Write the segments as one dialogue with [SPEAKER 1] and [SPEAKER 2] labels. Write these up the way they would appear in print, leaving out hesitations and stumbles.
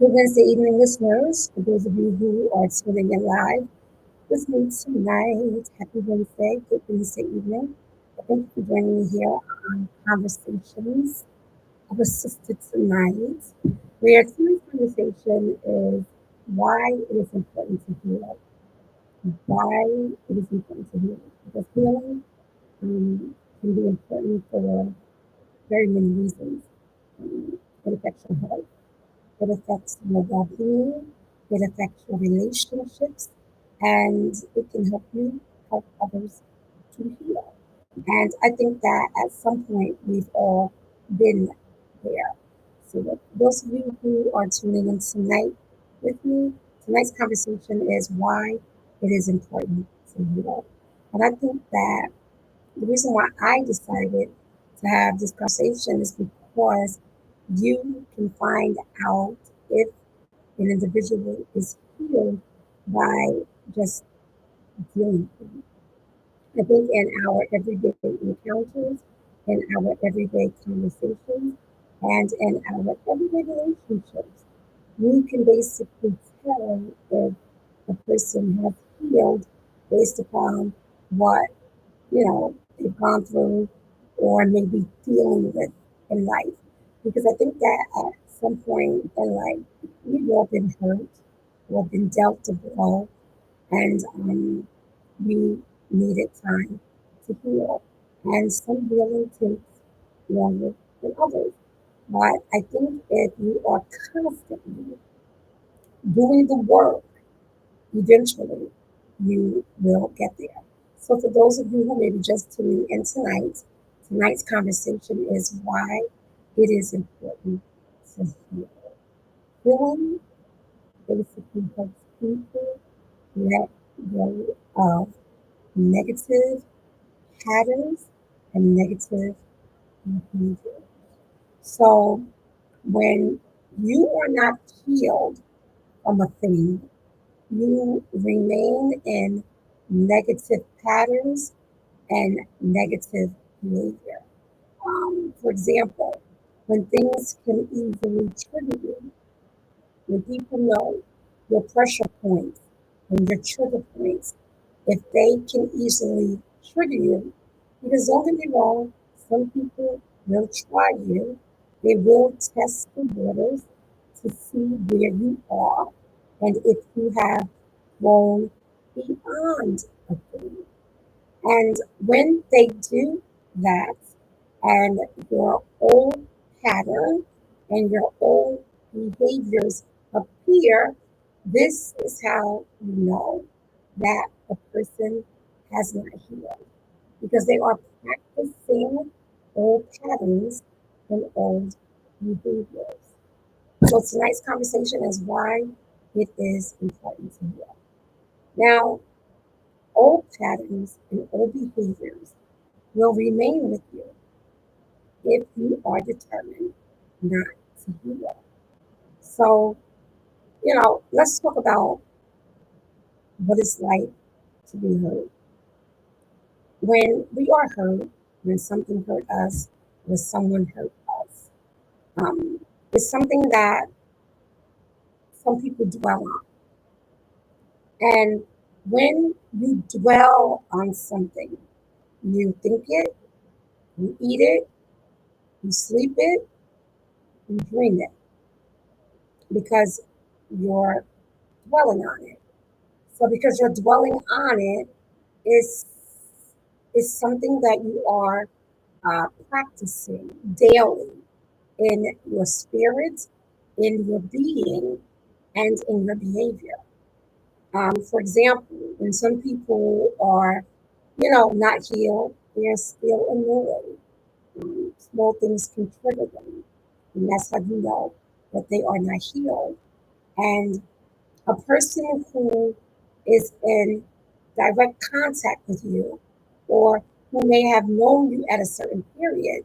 [SPEAKER 1] Good Wednesday evening, listeners. For those of you who are tuning in live with me tonight, happy Wednesday, good Wednesday evening. Thank you for joining me here on Conversations of a Sister tonight, where tonight's conversation is why it is important to heal. Why it is important to heal. Because healing can be important for very many reasons. It affects your health. It affects your well being, it affects your relationships, and it can help you help others to heal. And I think that at some point we've all been there. So, those of you who are tuning in tonight with me, tonight's conversation is why it is important to heal. And I think that the reason why I decided to have this conversation is because you can find out if an individual is healed by just dealing with it. I think in our everyday encounters, in our everyday conversations, and in our everyday relationships, we can basically tell if a person has healed based upon what they've gone through or maybe dealing with in life. Because I think that at some point in life, we've all been hurt or been dealt a blow, and we needed time to heal. And some healing takes longer than others. But I think if you are constantly doing the work, eventually you will get there. So, for those of you who may be just tuning in tonight, tonight's conversation is why it is important to heal. Healing basically helps people let go of negative patterns and negative behavior. So, when you are not healed from a thing, you remain in negative patterns and negative behavior. For example, when things can easily trigger you, when people know your pressure points and your trigger points, if they can easily trigger you, because don't get me wrong, some people will try you, they will test the waters to see where you are and if you have grown beyond a thing. And when they do that, and your old pattern and your old behaviors appear, this is how you know that a person has not healed because they are practicing old patterns and old behaviors. So tonight's conversation is why it is important to heal. Now, old patterns and old behaviors will remain with you if you are determined not to heal. So, let's talk about what it's like to be hurt. When we are hurt, when something hurt us, when someone hurt us, um, it's something that some people dwell on. And when you dwell on something, you think it, you eat it, you sleep it, you dream it because you're dwelling on it. So because you're dwelling on it, is is something that you are practicing daily in your spirit, in your being, and in your behavior. For example, when some people are, not healed, they're still annoyed. Small things can trigger them, and that's how you know that they are not healed. And a person who is in direct contact with you or who may have known you at a certain period,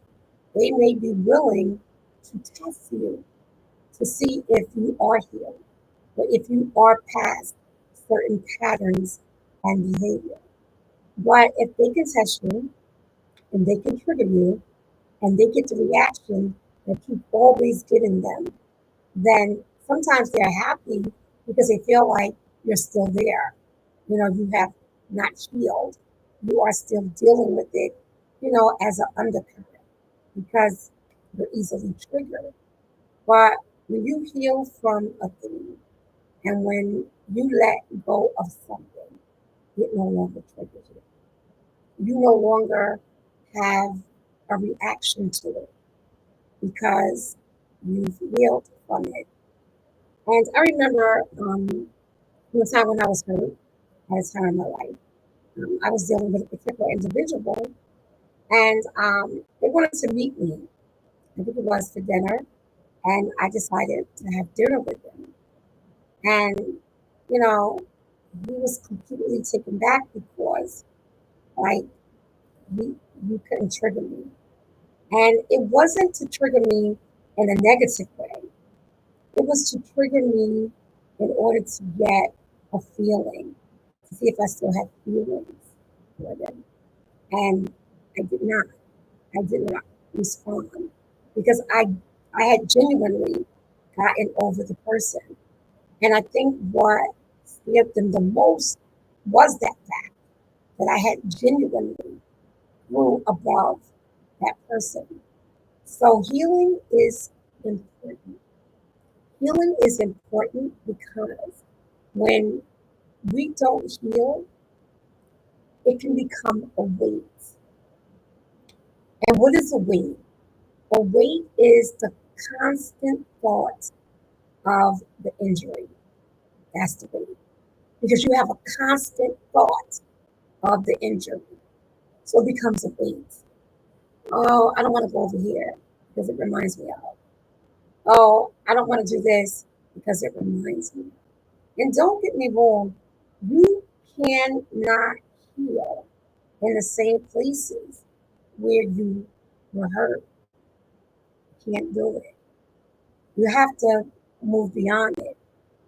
[SPEAKER 1] they may be willing to test you to see if you are healed or if you are past certain patterns and behavior. But if they can test you and they can trigger you and they get the reaction that you've always given them, then Sometimes they're happy because they feel like you're still there. You have not healed. You are still dealing with it, as an undercurrent because you're easily triggered. But when you heal from a thing and when you let go of something, it no longer triggers you. You no longer have a reaction to it because you've healed from it. And I remember one time when I was hurt at a time in my life, I was dealing with a particular individual, and they wanted to meet me. I think it was for dinner, and I decided to have dinner with them. And, you know, he was completely taken back because, like, you couldn't trigger me. And it wasn't to trigger me in a negative way, it was to trigger me in order to get a feeling, to see if I still had feelings for them. And I did not. I did not respond because I had genuinely gotten over the person. And I think what scared them the most was that fact that I had genuinely grew above that person. So healing is important. Healing is important because when we don't heal, it can become a weight. And what is a weight? A weight is the constant thought of the injury. That's the weight. Because you have a constant thought of the injury. So it becomes a weight. Oh, I don't want to go over here because it reminds me of. Oh, I don't want to do this because it reminds me. And don't get me wrong, you cannot heal in the same places where you were hurt. You can't do it. You have to move beyond it,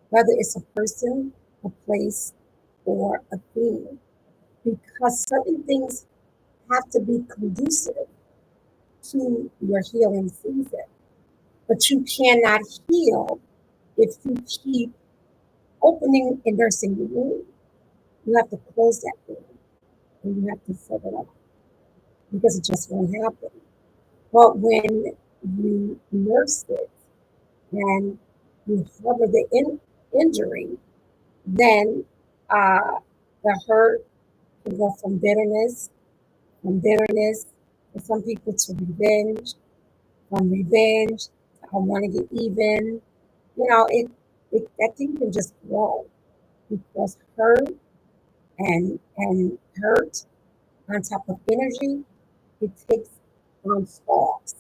[SPEAKER 1] whether it's a person, a place, or a thing, because certain things have to be conducive to your healing season. But you cannot heal if you keep opening and nursing the wound. You have to close that wound and you have to set it up because it just won't happen. But when you nurse it and you cover the injury, then uh, the hurt can go from bitterness, for some people to revenge, from revenge to I want to get even. That thing can just grow because hurt and hurt on top of energy, it takes on stalks.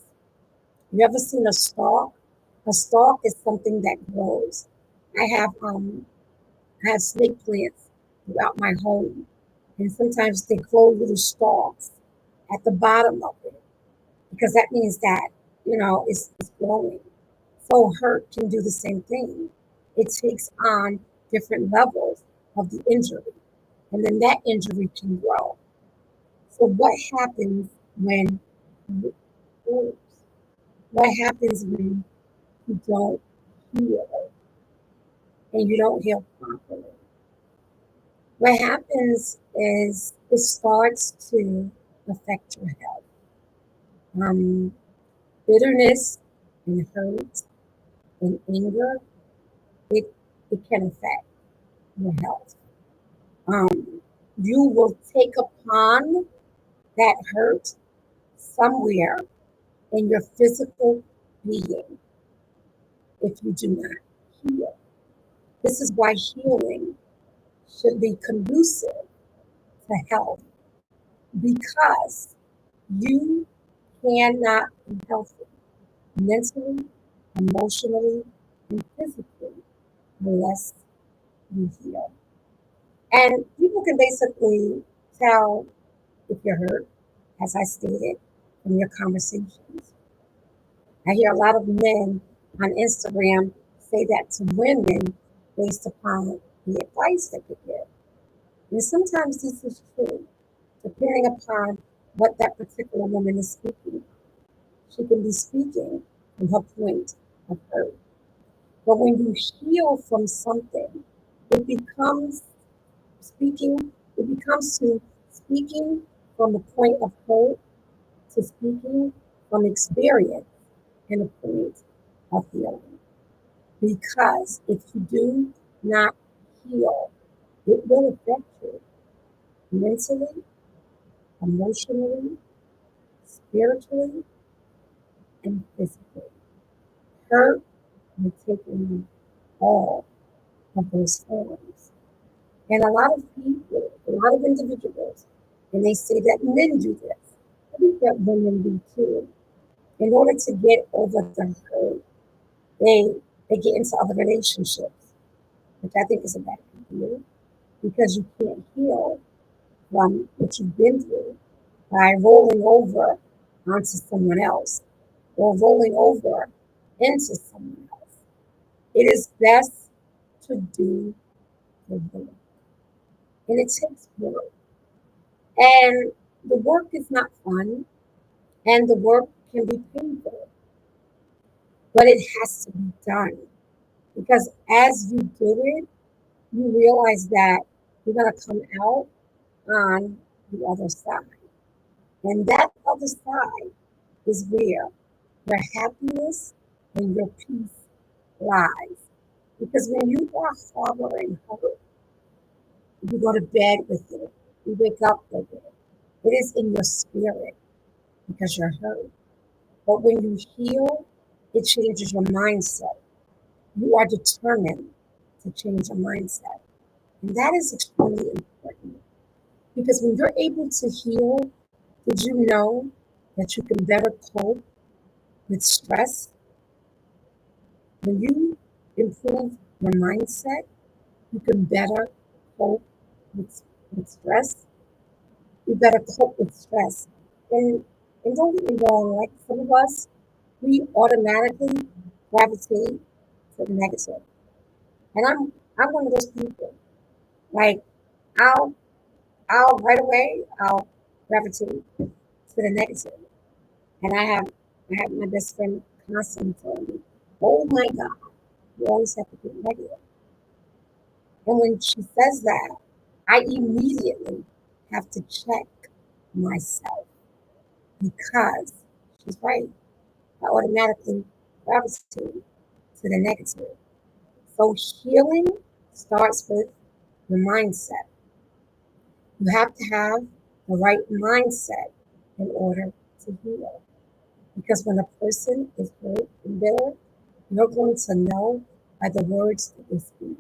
[SPEAKER 1] You ever seen a stalk? A stalk is something that grows. I have um I have snake plants throughout my home, and sometimes they grow little stalks at the bottom of it because that means that it's growing. So hurt can do the same thing. It takes on different levels of the injury, and then that injury can grow. So what happens when you lose? What happens when you don't heal and you don't heal properly? What happens is it starts to affect your health. Um, Bitterness and hurt and anger, it, it can affect your health. You will take upon that hurt somewhere in your physical being if you do not heal. This is why healing should be conducive to health because you cannot be healthy mentally, emotionally, and physically unless you heal. And people can basically tell if you're hurt, as I stated from your conversations. I hear a lot of men on Instagram say that to women based upon the advice that they give. And sometimes this is true, depending upon what that particular woman is speaking. She can be speaking from her point of hurt. But when you heal from something, it becomes speaking, it becomes to speaking from a point of hurt to speaking from experience and a point of healing. Because if you do not heal, it will affect you mentally, emotionally, spiritually, and physically. Hurt will take on all of those forms. And a lot of people, a lot of individuals, and they say that men do this. I think that women do too. In order to get over the hurt, they they get into other relationships, which I think is a bad idea because you can't heal from what you've been through by rolling over onto someone else or rolling over into someone else. It is best to do the work. And it takes work. And the work is not fun and the work can be painful, but it has to be done. Because as you do it, you realize that you're going to come out on the other side. And that other side is where your happiness and your peace lies. Because when you are harboring hurt, you go to bed with it, you wake up with it. It is in your spirit because you're hurt. But when you heal, it changes your mindset. You are determined to change your mindset. And that is extremely important because when you're able to heal, did you know that you can better cope with stress? When you improve your mindset, you can better cope with stress. You better cope with stress. And, and don't get me wrong, like some of us, we automatically gravitate to the negative. And I'm one of those people. Like I'll I'll right away I'll gravitate to the negative. And I have my best friend constantly telling me, "Oh my God, you always have to be negative." And when she says that, I immediately have to check myself because she's right. I automatically gravitate to the negative. So healing starts with your mindset. You have to have the right mindset in order to heal. Because when a person is hurt and bitter, you're going to know by the words that they speak,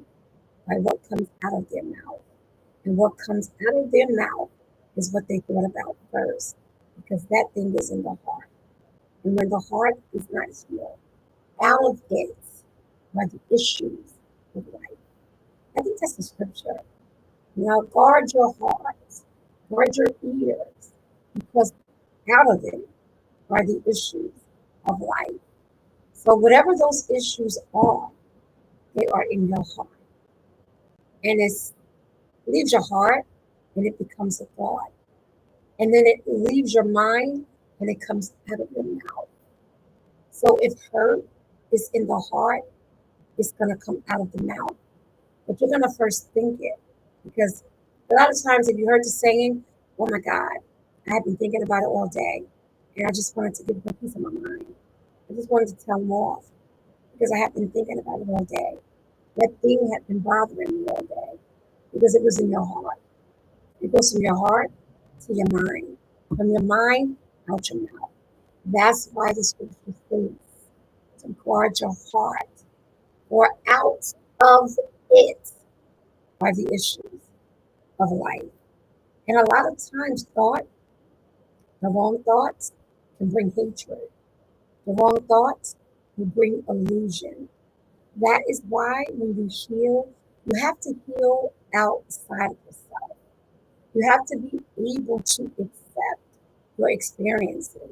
[SPEAKER 1] by what comes out of their mouth. And what comes out of their mouth is what they thought about first, because that thing is in the heart. And when the heart is not healed, out of it are the issues of life. I think that's the scripture. Now guard your hearts, guard your ears, because out of it are the issues of life. So whatever those issues are, they are in your heart. And it leaves your heart and it becomes a thought. And then it leaves your mind and it comes out of your mouth. So if hurt is in the heart, it's going to come out of the mouth. But you're going to first think it. Because a lot of times, if you heard the saying, "Oh my God, I have been thinking about it all day, and I just wanted to give him a piece of my mind. I just wanted to tell him off because I have been thinking about it all day. That thing had been bothering me all day because it was in your heart. It goes from your heart to your mind, from your mind out your mouth. That's why the scripture states to guard your heart, for out of it are the issues of life. And a lot of times, the wrong thoughts can bring hatred. The wrong thoughts will bring illusion. That is why when you heal, you have to heal outside of yourself. You have to be able to accept your experiences.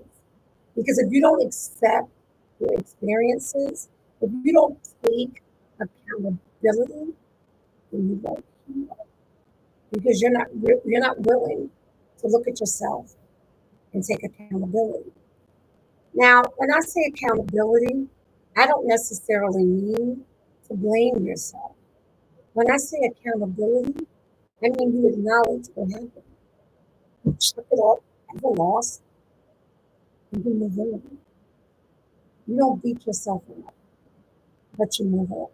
[SPEAKER 1] Because if you don't accept your experiences, if you don't take accountability, then you won't heal. Because you're not willing to look at yourself and take accountability. Now, when I say accountability, I don't necessarily mean to blame yourself. When I say accountability, I mean you acknowledge what happened. You chuck it up as a loss and you move on. You don't beat yourself up, but you move on.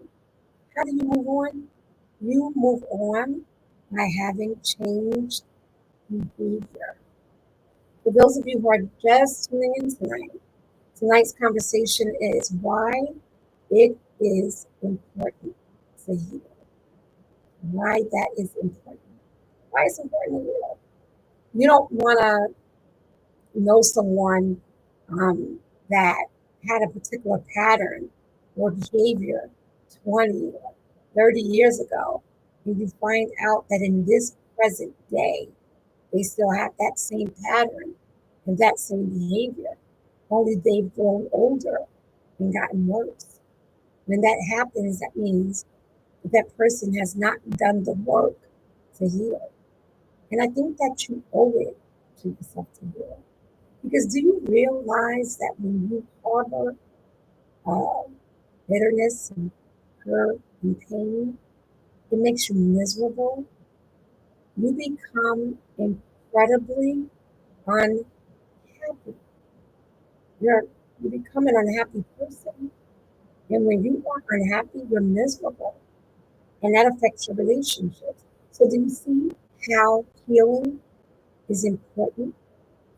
[SPEAKER 1] How do you move on? You move on by having changed behavior. For those of you who are just tuning in tonight, tonight's conversation is why it is important to heal. Why that is important. Why it's important to heal. You don't want to know someone um, that had a particular pattern or behavior 20 or 30 years ago, and you find out that in this present day, they still have that same pattern and that same behavior, only they've grown older and gotten worse. When that happens, that means that that person has not done the work to heal. And I think that you owe it to yourself to heal. Because do you realize that when you harbor uh, bitterness and hurt and pain, it makes you miserable? You become incredibly unhappy. You're, you become an unhappy person. And when you are unhappy, you're miserable. And that affects your relationships. So, do you see how healing is important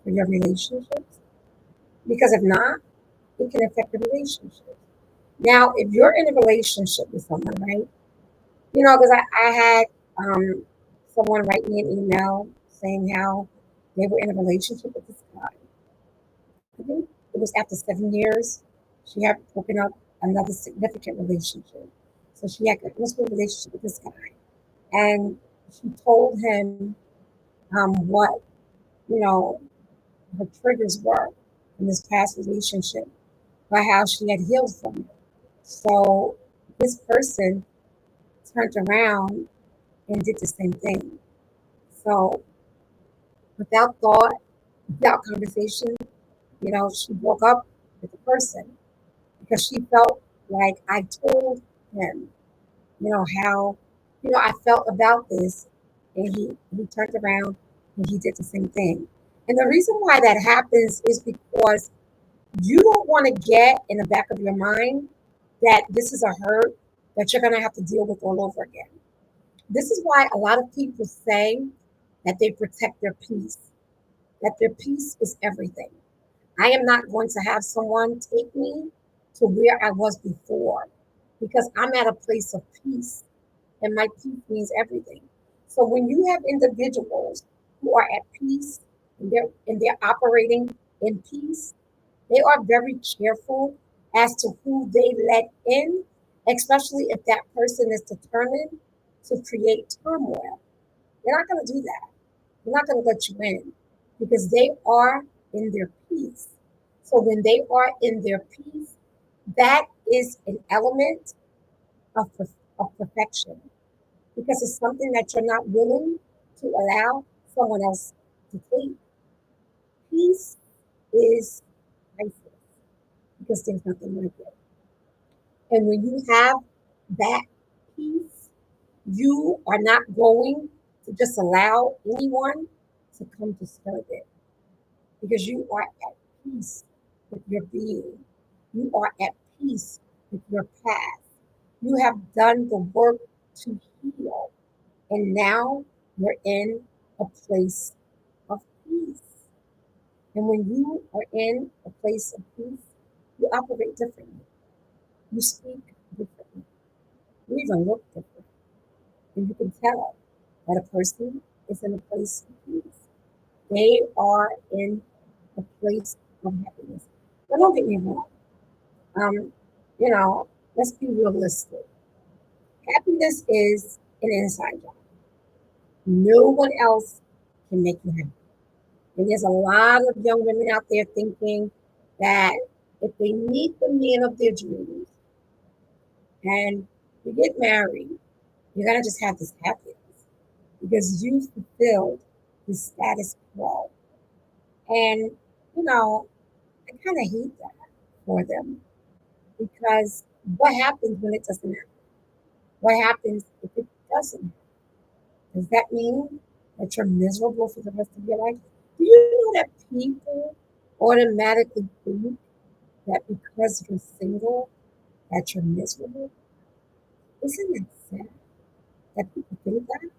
[SPEAKER 1] for your relationships? Because if not, it can affect your relationships. Now, if you're in a relationship with someone, right? Because I had someone write me an email saying how they were in a relationship with this guy. I think it was after 7 years. She had broken up another significant relationship. So she had a good relationship with this guy. And she told him what, you know, her triggers were in this past relationship, by how she had healed from it. So this person turned around and did the same thing. So without thought, without conversation, she broke up with the person because she felt like I told him, how, I felt about this. And he turned around and he did the same thing. And the reason why that happens is because you don't want to get in the back of your mind that this is a hurt that you're going to have to deal with all over again. This is why a lot of people say that they protect their peace, that their peace is everything. I am not going to have someone take me to where I was before because I'm at a place of peace and my peace means everything. So when you have individuals who are at peace and they're operating in peace, they are very careful as to who they let in, especially if that person is determined to create turmoil. They're not going to do that. They're not going to let you in because they are in their peace. So when they are in their peace, that is an element of perfection because it's something that you're not willing to allow someone else to take. Peace is priceless because there's nothing like it. And when you have that peace, you are not going to just allow anyone to come disturb it because you are at peace with your being. You are at peace with your past. You have done the work to heal. And now you're in a place of peace. And when you are in a place of peace, you operate differently. You speak differently. You even look different. And you can tell that a person is in a place of peace. They are in a place of happiness. But don't get me wrong. Um, you know, let's be realistic. Happiness is an inside job. No one else can make you happy. And there's a lot of young women out there thinking that if they meet the man of their dreams and you get married, you're gonna just have this happiness because you fulfilled the status quo. And you know, I kind of hate that for them because what happens when it doesn't happen? What happens if it doesn't? Does that mean that you're miserable for the rest of your life? Do you know that people automatically think that because you're single, that you're miserable? Isn't it sad that people think that?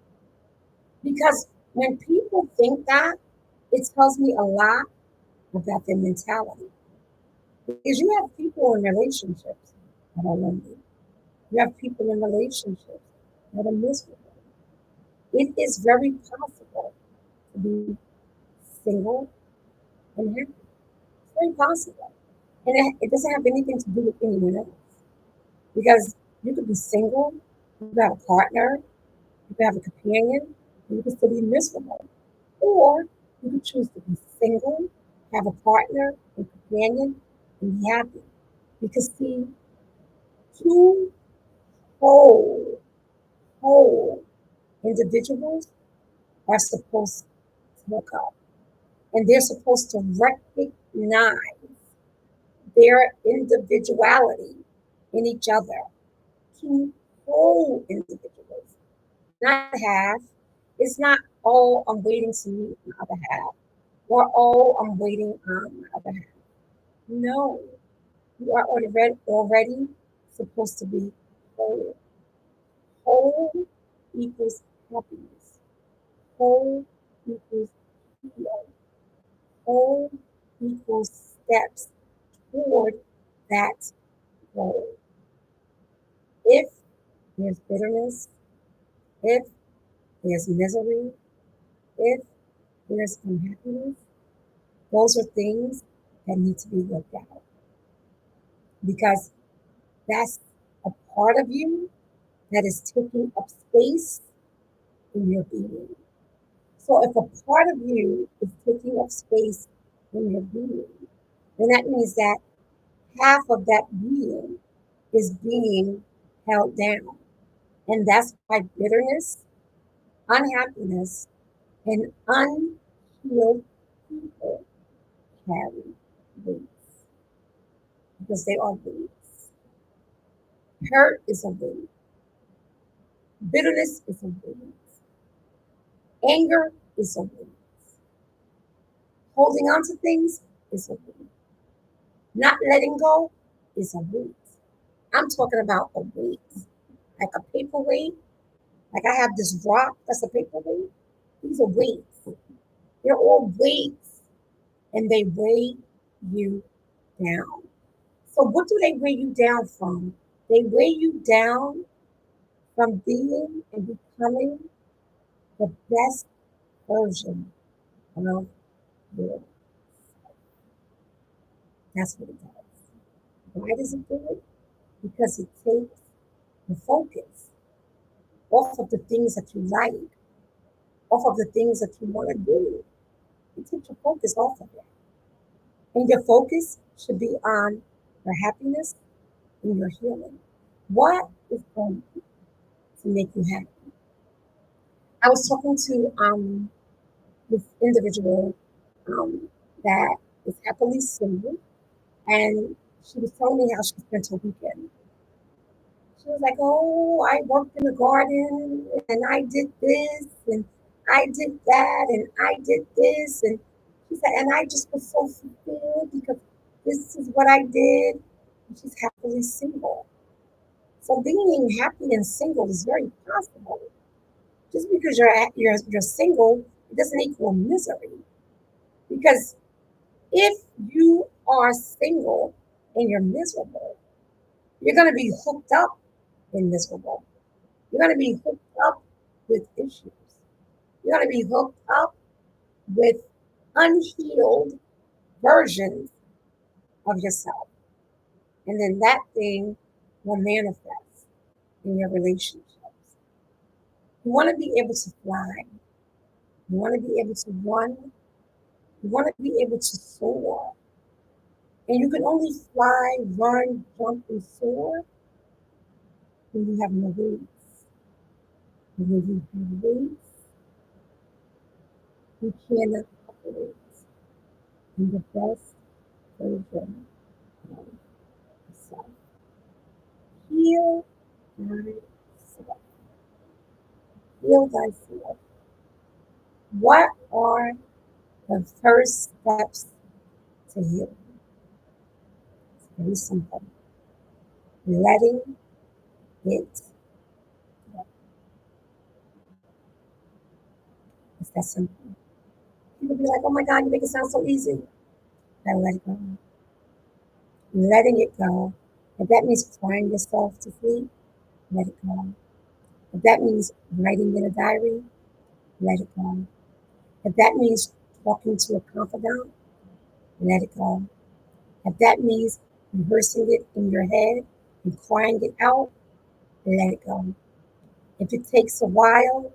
[SPEAKER 1] Because when people think that, it tells me a lot about their mentality. Because you have people in relationships that are lonely. You have people in relationships that are miserable. It is very possible to be single and happy. It's very possible. And it doesn't have anything to do with anyone else. Because you could be single, you could have a partner, you could have a companion, and you could still be miserable. Or you could choose to be single, have a partner, a companion, and be happy. Because see, two whole, whole individuals are supposed to look up. And they're supposed to recognize their individuality in each other. Two whole individuals, not half. It's not, oh, I'm waiting to meet my other half, or oh, I'm waiting on my other half. No, you are already supposed to be whole. Whole equals happiness. Whole equals heal. Whole equals steps toward that goal. If there's bitterness, if there's misery, if there's unhappiness, those are things that need to be worked out because that's a part of you that is taking up space in your being. So if a part of you is taking up space in your being, then that means that half of that being is being held down. And that's why bitterness, unhappiness, and unhealed people carry weights because they are weights. Hurt is a weight. Bitterness is a weight. Anger is a weight. Holding on to things is a weight. Not letting go is a weight. I'm talking about a weight, like a paperweight. Like I have this rock that's a paperweight. These are weights. They're all weights and they weigh you down. So, what do they weigh you down from? They weigh you down from being and becoming the best version of you. That's what it does. Why does it do it? Because it takes the focus off of the things that you like, off of the things that you want to do. It takes your focus off of it. And your focus should be on your happiness and your healing. What is going to make you happy? I was talking to this individual that is happily single, and she was telling me how she spent her weekend. She was like, "Oh, I worked in the garden, and I did this, and I did that, and I did this," and she said, "And I just was so fulfilled because this is what I did." And she's happily single. So being happy and single is very possible. Just because you're single, it doesn't equal misery. Because if you are single and you're miserable, you're going to be hooked up and miserable. You're going to be hooked up with issues. You're going to be hooked up with unhealed versions of yourself. And then that thing will manifest in your relationships. You want to be able to fly. You want to be able to run. You want to be able to soar. And you can only fly, run, jump, and soar when you have no wings. And when you have wings, you cannot operate in the best version of yourself. Heal thyself. Heal thyself. What are the first steps to healing? It's very simple. Letting it go. It's that simple. People be like, oh my God, you make it sound so easy. I let it go. Letting it go. If that means crying yourself to sleep, let it go. If that means writing in a diary, let it go. If that means talking to a confidant, let it go. If that means rehearsing it in your head and crying it out, let it go. If it takes a while,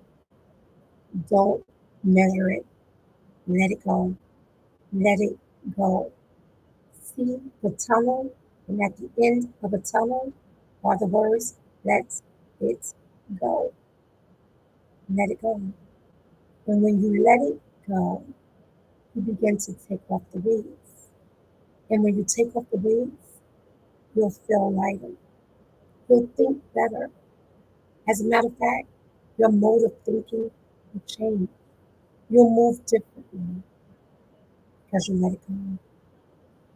[SPEAKER 1] don't measure it. Let it go. Let it go. See the tunnel, and at the end of the tunnel are the words, let it go. Let it go. And when you let it go, you begin to take off the weeds. And when you take off the weeds, you'll feel lighter. You'll think better. As a matter of fact, your mode of thinking will change. You'll move differently because you let it go.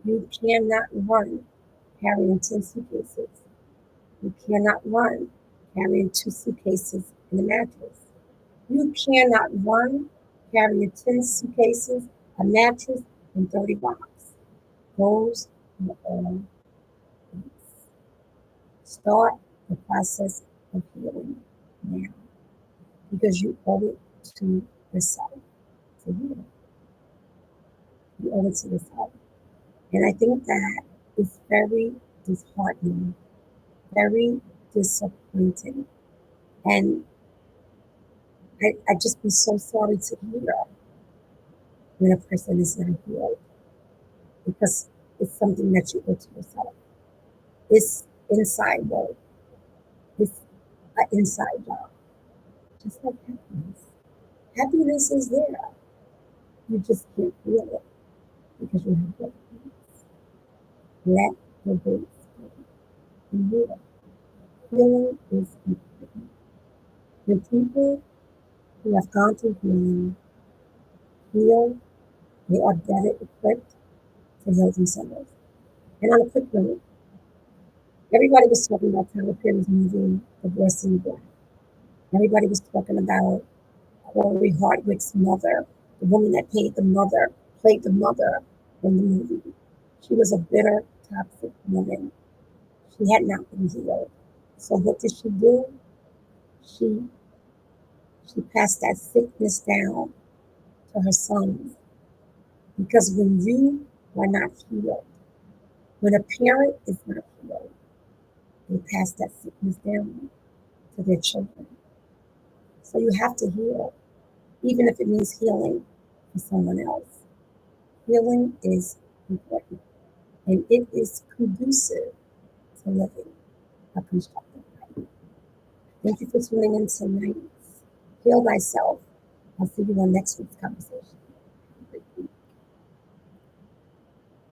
[SPEAKER 1] You cannot run carrying 10 suitcases. You cannot run carrying 2 suitcases and a mattress. You cannot run carrying 10 suitcases, a mattress, and 30 rocks. Those are all things. Start the process of healing now because you owe it to yourself to heal. You owe it to yourself. And I think that is very disheartening, very disappointing. And I just be so sorry to hear when a person is not healed because it's something that you owe to yourself. It's inside work. It's an inside job. Just like happiness. Happiness is there. You just can't feel it because you have to let the weights go and heal. Healing is important. When people who have gone through healing heal, they are better equipped to heal themselves. And on a quick note, everybody was talking about Tyler Perry's movie, Divorcing Black. Everybody was talking about Corey Hardwick's mother, the woman that played the mother in the movie. She was a bitter, toxic woman. She had not been healed. So what did she do? She she passed that sickness down to her sons. Because when you are not healed, when a parent is not healed, they pass that sickness down to their children. So you have to heal, even if it means healing for someone else. Healing is important and it is conducive to living a constructive life. Thank you for tuning in tonight. Heal thyself. I'll see you on next week's conversation.